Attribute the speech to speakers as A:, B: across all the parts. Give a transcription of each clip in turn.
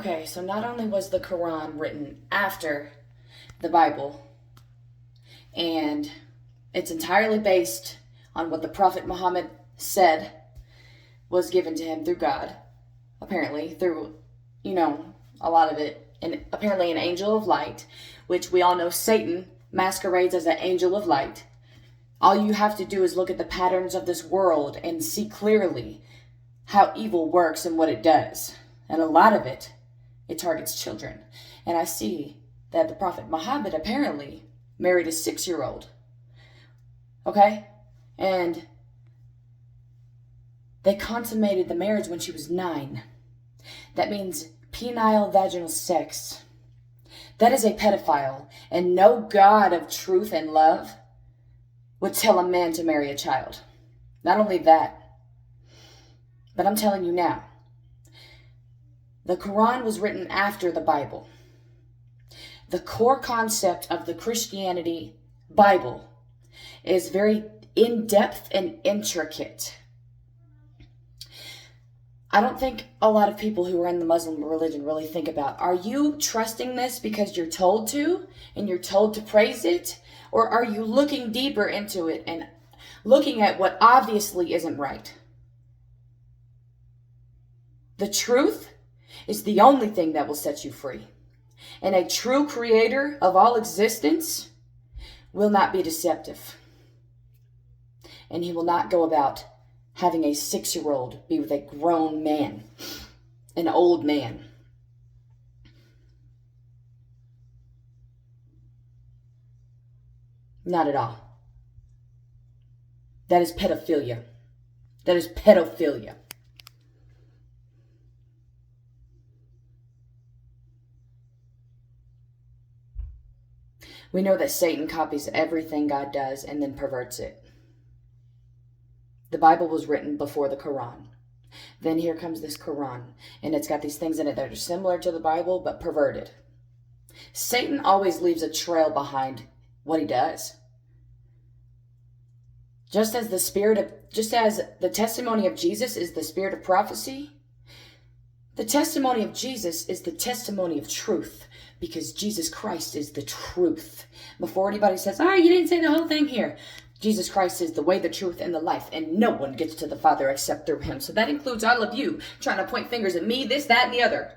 A: Okay, so not only was the Quran written after the Bible, and it's entirely based on what the Prophet Mohammed said was given to him through God, apparently, through, a lot of it, and apparently an angel of light, which we all know Satan masquerades as an angel of light. All you have to do is look at the patterns of this world and see clearly how evil works and what it does. And a lot of it targets children. And I see that the Prophet Muhammad apparently married a 6-year-old. Okay? And they consummated the marriage when she was 9. That means penile vaginal sex. That is a pedophile. And no God of truth and love would tell a man to marry a child. Not only that, but I'm telling you now, the Quran was written after the Bible. The core concept of the Christianity Bible is very in-depth and intricate. I don't think a lot of people who are in the Muslim religion really think about, are you trusting this because you're told to, and you're told to praise it? Or are you looking deeper into it and looking at what obviously isn't right? The truth is the only thing that will set you free. And a true creator of all existence will not be deceptive. And he will not go about having a 6-year-old be with a grown man, an old man. Not at all. That is pedophilia. That is pedophilia. We know that Satan copies everything God does and then perverts it. The Bible was written before the Quran. Then here comes this Quran, and it's got these things in it that are similar to the Bible, but perverted. Satan always leaves a trail behind what he does. Just as the testimony of Jesus is the spirit of prophecy, the testimony of Jesus is the testimony of truth, because Jesus Christ is the truth. Before anybody says, you didn't say the whole thing here. Jesus Christ is the way, the truth, and the life, and no one gets to the Father except through him. So that includes all of you trying to point fingers at me, this, that, and the other.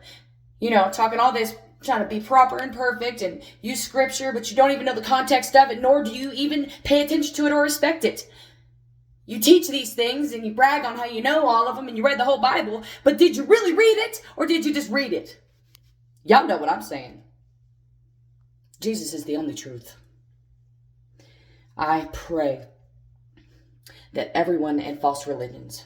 A: Talking all this, trying to be proper and perfect and use scripture, but you don't even know the context of it, nor do you even pay attention to it or respect it. You teach these things and you brag on how you know all of them and you read the whole Bible, but did you really read it or did you just read it? Y'all know what I'm saying. Jesus is the only truth. I pray that everyone in false religions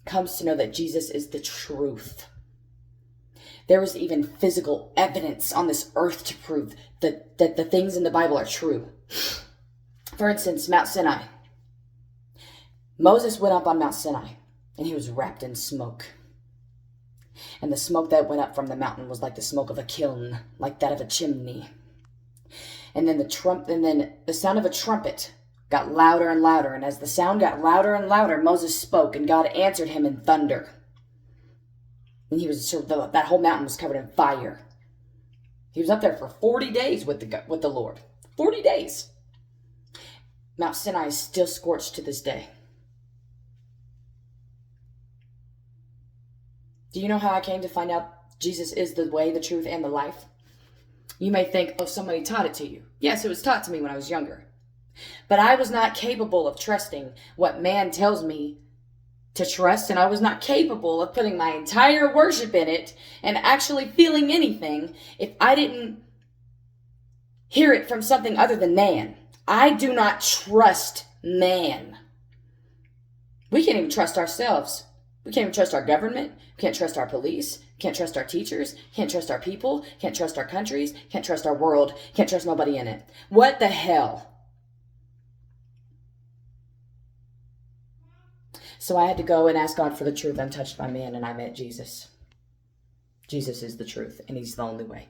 A: comes to know that Jesus is the truth. There is even physical evidence on this earth to prove that the things in the Bible are true. For instance, Mount Sinai. Moses went up on Mount Sinai and he was wrapped in smoke. And the smoke that went up from the mountain was like the smoke of a kiln, like that of a chimney. And then the sound of a trumpet got louder and louder. And as the sound got louder and louder, Moses spoke and God answered him in thunder. And that whole mountain was covered in fire. He was up there for 40 days with the Lord. 40 days. Mount Sinai is still scorched to this day. Do you know how I came to find out Jesus is the way, the truth, and the life? You may think, somebody taught it to you. Yes, it was taught to me when I was younger. But I was not capable of trusting what man tells me to trust, and I was not capable of putting my entire worship in it and actually feeling anything if I didn't hear it from something other than man. I do not trust man. We can't even trust ourselves. We can't even trust our government. We can't trust our police. Can't trust our teachers. Can't trust our people. Can't trust our countries. Can't trust our world. Can't trust nobody in it. What the hell? So I had to go and ask God for the truth. I'm touched by man and I met Jesus. Jesus is the truth and he's the only way.